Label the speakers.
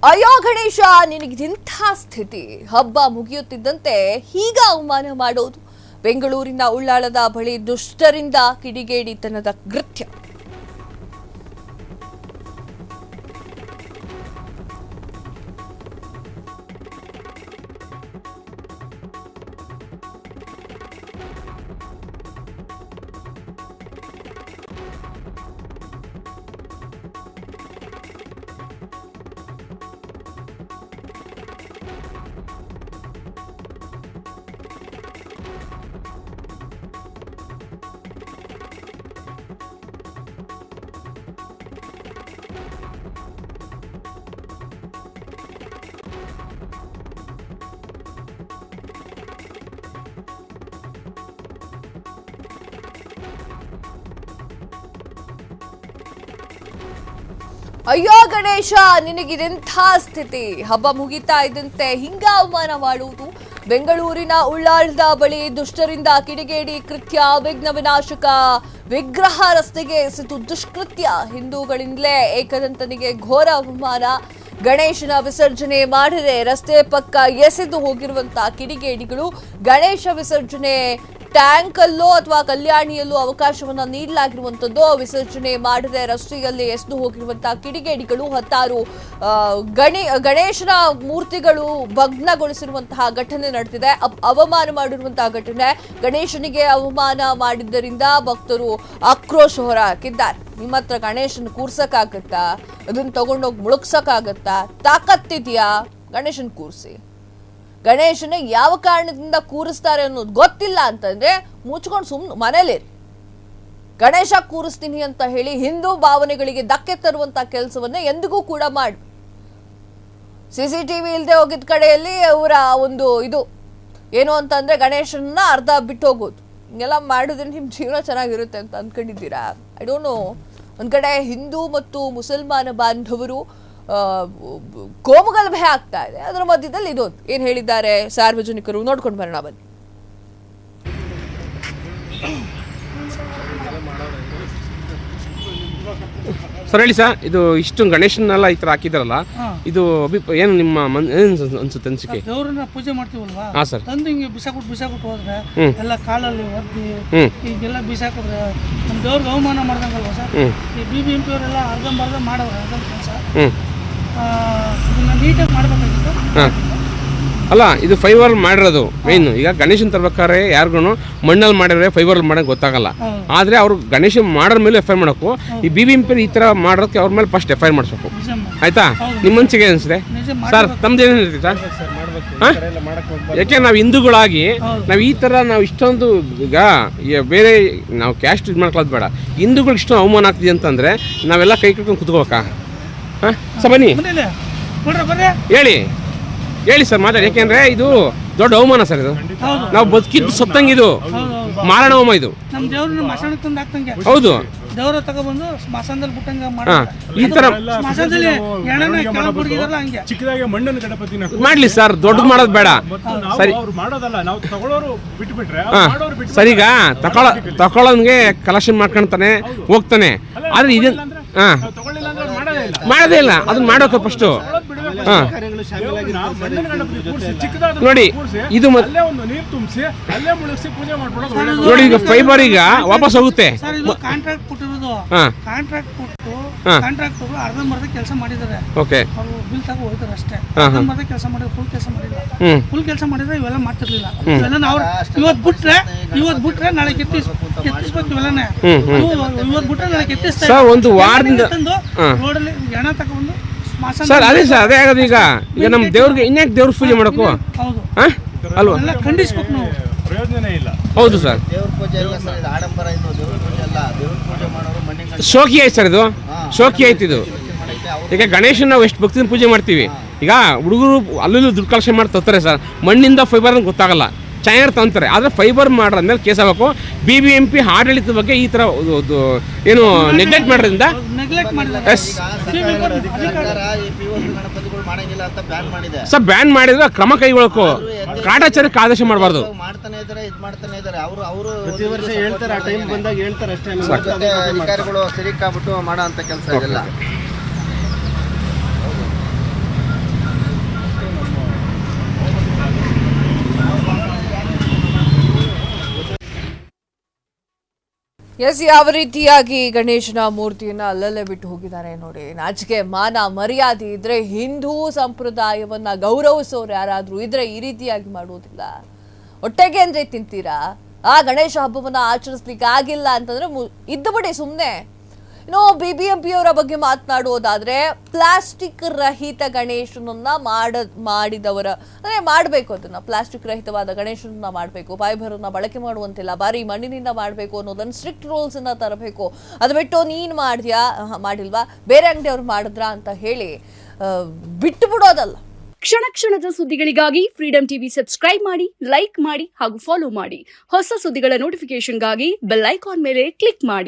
Speaker 1: ಅಯ್ಯೋ ಗಣೇಶ, ನಿನಗಿಂಥ ಸ್ಥಿತಿ. ಹಬ್ಬ ಮುಗಿಯುತ್ತಿದ್ದಂತೆ ಹೀಗ ಅವಮಾನ ಮಾಡೋದು. ಬೆಂಗಳೂರಿನ ಉಳ್ಳಾಳದ ಬಳಿ ದುಷ್ಟರಿಂದ ಕಿಡಿಗೇಡಿತನದ ಕೃತ್ಯ. ಅಯ್ಯೋ ಗಣೇಶ, ನಿನಗಿದೆಂಥ ಸ್ಥಿತಿ. ಹಬ್ಬ ಮುಗಿತಾ ಇದ್ದಂತೆ ಹಿಂಗ ಅವಮಾನ ಮಾಡುವುದು. ಬೆಂಗಳೂರಿನ ಉಳ್ಳಾಳದ ಬಳಿ ದುಷ್ಟರಿಂದ ಕಿಡಿಗೇಡಿ ಕೃತ್ಯ. ವಿಘ್ನ ವಿನಾಶಕ ವಿಗ್ರಹ ರಸ್ತೆಗೆ ಎಸೆದು ದುಷ್ಕೃತ್ಯ. ಹಿಂದೂಗಳಿಂದಲೇ ಏಕದಂತನಿಗೆ ಘೋರ ಅವಮಾನ. ಗಣೇಶನ ವಿಸರ್ಜನೆ ಮಾಡದೆ ರಸ್ತೆ ಪಕ್ಕ ಎಸೆದು ಹೋಗಿರುವಂತಹ ಕಿಡಿಗೇಡಿಗಳು. ಗಣೇಶ ವಿಸರ್ಜನೆ ಟ್ಯಾಂಕ್ ಅಲ್ಲೋ ಅಥವಾ ಕಲ್ಯಾಣಿಯಲ್ಲೋ ಅವಕಾಶವನ್ನ ನೀಡಲಾಗಿರುವಂತದ್ದು. ವಿಸರ್ಜನೆ ಮಾಡದೆ ರಸ್ತೆಯಲ್ಲಿ ಎಸೆದು ಹೋಗಿರುವಂತಹ ಕಿಡಿಗೇಡಿಗಳು. ಹತ್ತಾರು ಗಣೇಶನ ಮೂರ್ತಿಗಳು ಭಗ್ನಗೊಳಿಸಿರುವಂತಹ ಘಟನೆ ನಡೆದಿದೆ. ಅವಮಾನ ಮಾಡಿರುವಂತಹ ಘಟನೆ. ಗಣೇಶನಿಗೆ ಅವಮಾನ ಮಾಡಿದ್ದರಿಂದ ಭಕ್ತರು ಆಕ್ರೋಶ ಹೊರ ಹಾಕಿದ್ದಾರೆ. ನಿಮ್ಮ ಹತ್ರ ಗಣೇಶನ ಕೂರ್ಸಕ್ಕಾಗತ್ತಾ? ಅದನ್ನ ತಗೊಂಡೋಗಿ ಮುಳುಗ್ಸಕ್ಕಾಗತ್ತಾ? ತಾಕತ್ತಿದ್ಯಾ? ಗಣೇಶನ್ ಕೂರ್ಸಿ. ಗಣೇಶನ ಯಾವ ಕಾರಣದಿಂದ ಕೂರಿಸ್ತಾರೆ ಅನ್ನೋದು ಗೊತ್ತಿಲ್ಲ ಅಂತಂದ್ರೆ ಮುಚ್ಕೊಂಡು ಮನೇಲಿರಿ. ಗಣೇಶ ಕೂರಿಸ್ತೀನಿ ಅಂತ ಹೇಳಿ ಹಿಂದೂ ಭಾವನೆಗಳಿಗೆ ಧಕ್ಕೆ ತರುವಂತ ಕೆಲಸವನ್ನ ಎಂದಿಗೂ ಕೂಡ ಮಾಡಿ. ಸಿಸಿಟಿವಿ ಇಲ್ಲದೆ ಹೋಗಿದ ಕಡೆಯಲ್ಲಿ ಅವರ ಒಂದು ಇದು ಏನು ಅಂತಂದ್ರೆ ಗಣೇಶನ ಅರ್ಧ ಬಿಟ್ಟು ಹೋಗೋದು. ಹಿಂಗೆಲ್ಲ ಮಾಡಿದ್ರೆ ನಿಮ್ ಜೀವನ ಚೆನ್ನಾಗಿರುತ್ತೆ ಅಂತ ಅನ್ಕೊಂಡಿದ್ದೀರಾ? I don't know. ಒಂದ್ ಕಡೆ ಹಿಂದೂ ಮತ್ತು ಮುಸಲ್ಮಾನ ಬಾಂಧವರು ಕೋಮುಗಲಭೆ ಆಗ್ತಾ ಇದೆ. ಅದರ ಮಧ್ಯದಲ್ಲಿ ಇದೊಂದು ಏನ್ ಹೇಳಿದ್ದಾರೆ ಸಾರ್ವಜನಿಕರು ನೋಡ್ಕೊಂಡು ಬರೋಣ ಬನ್ನಿ.
Speaker 2: ಸರ್ ಹೇಳಿ ಸರ್, ಇದು ಇಷ್ಟು ಗಣೇಶನೆಲ್ಲ ಈ ತರ ಹಾಕಿದಾರಲ್ಲ, ಇದು ಏನು ನಿಮ್ಮ ಅನ್ಸುತ್ತೆ ಅನ್ಸಿಕೆ?
Speaker 3: ದೇವ್ರನ್ನ ಪೂಜೆ ಮಾಡ್ತೀವಲ್ವಾ,
Speaker 2: ಹಾ ಸರ್,
Speaker 3: ತಂದು ಹಿಂಗೆ ಬಿಸಾಕೊಟ್ಟು ಹೋದ್ರೆ ಎಲ್ಲ ಕಾಲಲ್ಲಿ ಒದ್ದಿ ಈಗೆಲ್ಲ ಬಿಸಾಕೊಟ್ರೆ ನಮ್ಮ ದೇವ್ರಿಗೆ ಅವಮಾನ ಮಾಡ್ದಂಗಲ್ವಾ ಸರ್? ಈ BBMP ಅವರೆಲ್ಲ ಅರ್ಧಂಬರ್ಧ ಮಾಡೋರು ಅದೊಂದು ಕೆಲಸ. ಇದನ್ನ ನೀಟಾಗಿ ಮಾಡ್ಬೇಕಾಗಿತ್ತು.
Speaker 2: ಅಲ್ಲ, ಇದು ಫೈಬರ್ ಮಾಡಿರೋದು ಮೇನ್. ಈಗ ಗಣೇಶನ್ ತರ್ಬೇಕಾದ್ರೆ ಯಾರಿಗೂ ಮಣ್ಣಲ್ಲಿ ಮಾಡಿದ್ರೆ ಫೈಬರ್ ಮಾಡೋಕೆ ಗೊತ್ತಾಗಲ್ಲ. ಆದ್ರೆ ಅವ್ರು ಗಣೇಶ ಮಾಡೋರ ಮೇಲೆ ಎಫ್ ಐ ಮಾಡಬೇಕು. ಈ BBMP ಈ ತರ ಮಾಡೋದಕ್ಕೆ ಅವ್ರ ಮೇಲೆ ಫಸ್ಟ್ ಎಫ್ ಐ ಮಾಡಿಸ್ಬೇಕು. ಆಯ್ತಾ? ನಿಮ್ಮ ಮನ್ಸಿಗೆ ಅನಿಸಿದೆ ಸರ್? ತಮ್ದೇನು ಹೇಳ್ತೀವಿ ಸರ್? ಯಾಕೆ ನಾವು ಹಿಂದೂಗಳಾಗಿ ನಾವು ಈ ತರ ನಾವು ಇಷ್ಟೊಂದು ಈಗ ಬೇರೆ ನಾವು ಕ್ಯಾಸ್ಟ್ ಇದು ಮಾಡ್ಕೊಳ್ಳೋದು ಬೇಡ. ಹಿಂದೂಗಳಿಗೆ ಇಷ್ಟೊಂದು ಅವಮಾನ ಆಗ್ತಿದೆ ಅಂತಂದ್ರೆ ನಾವೆಲ್ಲ ಕೈ ಕಟ್ಕೊಂಡು ಕುತ್ಕೋಬೇಕಾ? ಹಾಂ ಸರ್ ಬನ್ನಿ ಹೇಳಿ ಸರ್, ಮಾತಾಡಿ. ಯಾಕೆಂದ್ರೆ ಇದು ದೊಡ್ಡ ಅವಮಾನ ಸರ್. ಇದು ನಾವು ಬದುಕಿದ್ದು ಸತ್ತಂಗಿದು ಮಾರಣ ಹೋಮ ಇದು.
Speaker 3: ನಮ್ಮ ದೇವ್ರನ್ನ ಮಸಾಣ ತಂದು ಹಾಕ್ತಂಗೆ.
Speaker 2: ಹೌದು,
Speaker 3: ದೇವ್ರ ತಗೊಬಂದು ಸ್ಮಶಾನದಲ್ಲಿ ಬಿಟ್ಟಂಗ
Speaker 2: ಈ ತರ
Speaker 3: ಸ್ಮಶಾನದಲ್ಲಿ ಎಣ್ಣೆ ಕೆಳಗೆ ಬಿಡ್ಗಿದಾರಲ್ಲ ಹಂಗೆ
Speaker 4: ಚಿಕ್ಕದಾಗಿ ಮಣ್ಣನ್ನು ಗಣಪತಿನ
Speaker 2: ಮಾಡ್ಲಿ ಸರ್. ದೊಡ್ಡದು ಮಾಡೋದು ಬೇಡ. ಸರಿ,
Speaker 4: ಮಾಡೋದಲ್ಲ, ನಾವು ತಗೊಳ್ಳೋರು ಬಿಟ್ಬಿಟ್ರೆ
Speaker 2: ಸರಿಗ ತಗೊಳ್ಳೋನ್ಗೆ ಕಲೆಕ್ಷನ್ ಮಾಡ್ಕೊಂತಾನೆ ಹೋಗ್ತಾನೆ. ಆದ್ರೆ ಇದನ್ನ ಮಾಡೋದೇ ಇಲ್ಲ. ಅದನ್ನ ಮಾಡೋಕೆ ಫಸ್ಟ್ ನೋಡಿ. ಇದು
Speaker 4: ನೀರು ತುಂಬಿಸಿ ಅಲ್ಲೇ ಮುಳುಗಿಸಿ ಪೂಜೆ ಮಾಡ್ಬಿಡೋದು.
Speaker 2: ನೋಡಿ, ಈಗ ಫೈಬರ್ ಈಗ ವಾಪಸ್ ಹೋಗುತ್ತೆ.
Speaker 3: ಕಾಂಟ್ರಾಕ್ಟ್ ಕೊಟ್ಟಿರೋದು. ಕಾಂಟ್ರಾಕ್ಟ್ ಕೊಟ್ಟು ಕಾಂಟ್ರಾಕ್ಟ್ ಅರ್ಧಂಬರ್ಧ ಕೆಲಸ ಮಾಡಿದ್ದಾರೆ.
Speaker 2: ಓಕೆ,
Speaker 3: ಅವರು ಬಿಲ್ ತಗೋ ಹೋಗ್ತಾರೆ ಅಷ್ಟೇ. ಅರ್ಧಂಬರ್ಧ ಕೆಲಸ ಮಾಡಿದ್ರೆ ಫುಲ್ ಕೆಲಸ ಮಾಡಿಲ್ಲ. ಫುಲ್ ಕೆಲಸ ಮಾಡಿದ್ರೆ ಇವೆಲ್ಲ ಮಾಡ್ತಿರ್ಲಿಲ್ಲ. ಇವೆಲ್ಲ ನಾವು ಇವತ್ತು ಬಿಟ್ರೆ ನಾಳೆ ಎತ್ತಿಸ್ಬೇಕು. ಇವೆಲ್ಲನೇ ಇವತ್ತು ಬಿಟ್ರೆ ನಾಳೆ ಎತ್ತಿಸ್ತಾರೆ.
Speaker 2: ಒಂದು ವಾರದಿಂದ
Speaker 3: ರೋಡಲ್ಲಿ ಎಣ ತಗೊಂಡು
Speaker 2: ಸರ್ ಅದೇ ಸರ್, ಅದೇ ಆಗೋದು. ಈಗ ನಮ್ಮ ದೇವ್ರಿಗೆ ಇನ್ಯಾಕೆ ದೇವ್ರ ಪೂಜೆ ಮಾಡಬೇಕು?
Speaker 3: ಹೌದು
Speaker 2: ಅಲ್ವಾ?
Speaker 3: ಖಂಡಿಸ್ಬೇಕು ನಾವು.
Speaker 4: ಪ್ರಯೋಜನ ಇಲ್ಲ.
Speaker 2: ಹೌದು ಸರ್,
Speaker 5: ದೇವ್ರ ಪೂಜೆ ಎಲ್ಲ ಸರ್, ಇದು ಆಡಂಬರ ಇದು. ದೇವ್ರ ಪೂಜೆ ಅಲ್ಲ, ದೇವ್ರ ಪೂಜೆ ಮಾಡೋರು ಮಣ್ಣಿನ
Speaker 2: ಶೋಕಿ ಆಯ್ತು ಸರ್. ಇದು ಶೋಕಿ ಆಯ್ತು ಇದು. ಈಗ ಗಣೇಶನ ನಾವು ಎಷ್ಟು ಭಕ್ತಿಯಿಂದ ಪೂಜೆ ಮಾಡ್ತೀವಿ. ಈಗ ಹುಡುಗರು ಅಲ್ಲೂ ದುಡ್ಡು ಕಲೆಕ್ಷನ್ ಮಾಡಿ ತರ್ತಾರೆ ಸರ್. ಮಣ್ಣಿಂದ ಫೈಬರ್ ಅಂತ ಗೊತ್ತಾಗಲ್ಲ, ಚೈನರ್ ತಂತಾರೆ. ಆದರೆ ಫೈಬರ್ ಮಾಡೋದ್ಮೇಲೆ ಕೇಸ್ ಆಗಬೇಕು. BBMP ಆಡಳಿತದ ಬಗ್ಗೆ ಈ ಥರ ಏನು ನೆಗ್ಲೆಕ್ಟ್ ಮಾಡೋದ್ರಿಂದ ಸರ್ ಬ್ಯಾನ್ ಮಾಡಿದ್ರೆ ಕ್ರಮ ಕೈಗೊಳ್ಳಬೇಕು. ಕಾಟಾಚಾರಕ್ಕೆ ಆದೇಶ ಮಾಡಬಾರ್ದು.
Speaker 5: ಮಾಡ್ತಾನೆ ಇದ್ದಾರೆ, ಇದು ಮಾಡ್ತಾನೆ ಇದ್ದಾರೆ. ಅವರು
Speaker 4: ಪ್ರತಿ ವರ್ಷ ಹೇಳ್ತಾರೆ, ಆ ಟೈಮ್ ಬಂದಾಗ ಹೇಳ್ತಾರೆ ಅಷ್ಟೇ.
Speaker 5: ಅಧಿಕಾರಿಗಳು ಸಿರಿಕಾಗ್ಬಿಟ್ಟು ಮಾಡೋ ಅಂತ ಕೆಲಸ ಇದೆಲ್ಲ.
Speaker 1: ಎಸ್, ಯಾವ ರೀತಿಯಾಗಿ ಗಣೇಶನ ಮೂರ್ತಿಯನ್ನ ಅಲ್ಲಲ್ಲೇ ಬಿಟ್ಟು ಹೋಗಿದ್ದಾರೆ ನೋಡಿ. ನಾಚಿಕೆ ಮಾನ ಮರ್ಯಾದೆ ಇದ್ರೆ ಹಿಂದೂ ಸಂಪ್ರದಾಯವನ್ನ ಗೌರವಿಸೋರು ಯಾರಾದ್ರೂ ಇದ್ರೆ ಈ ರೀತಿಯಾಗಿ ಮಾಡುವುದಿಲ್ಲ. ಹೊಟ್ಟೆಗೆ ಅಂದ್ರೆ ತಿಂತೀರಾ? ಆ ಗಣೇಶ ಹಬ್ಬವನ್ನ ಆಚರಿಸ್ಲಿಕ್ಕೆ ಆಗಿಲ್ಲ ಅಂತಂದ್ರೆ ಇದ್ದು ಬಿಡಿ ಸುಮ್ಮನೆ. ಇನ್ನು BBMP ಅವರ ಬಗ್ಗೆ ಮಾತನಾಡುವುದಾದ್ರೆ ಪ್ಲಾಸ್ಟಿಕ್ ರಹಿತ ಗಣೇಶನನ್ನ ಮಾಡಿದವರ ಅಂದ್ರೆ ಮಾಡಬೇಕು, ಅದನ್ನ ಪ್ಲಾಸ್ಟಿಕ್ ರಹಿತವಾದ ಗಣೇಶನನ್ನ ಮಾಡಬೇಕು, ಫೈಬರ್ ಅನ್ನ ಬಳಕೆ ಮಾಡುವಂತಿಲ್ಲ, ಬಾರಿ ಮಣ್ಣಿನಿಂದ ಮಾಡಬೇಕು ಅನ್ನೋದನ್ನ ಸ್ಟ್ರಿಕ್ಟ್ ರೂಲ್ಸ್ ಅನ್ನ ತರಬೇಕು. ಅದು ಬಿಟ್ಟು ನೀನ್ ಮಾಡಿಲ್ವಾ, ಬೇರೆ ಅಂಗಡಿಯವ್ರು ಮಾಡಿದ್ರ ಅಂತ ಹೇಳಿ ಬಿಟ್ಟು ಬಿಡೋದಲ್ಲ.
Speaker 6: ಕ್ಷಣ ಕ್ಷಣದ ಸುದ್ದಿಗಳಿಗಾಗಿ ಫ್ರೀಡಂ ಟಿವಿ ಸಬ್ಸ್ಕ್ರೈಬ್ ಮಾಡಿ, ಲೈಕ್ ಮಾಡಿ ಹಾಗೂ ಫಾಲೋ ಮಾಡಿ. ಹೊಸ ಸುದ್ದಿಗಳ ನೋಟಿಫಿಕೇಶನ್ಗಾಗಿ ಬೆಲ್ ಐಕಾನ್ ಮೇಲೆ ಕ್ಲಿಕ್ ಮಾಡಿ.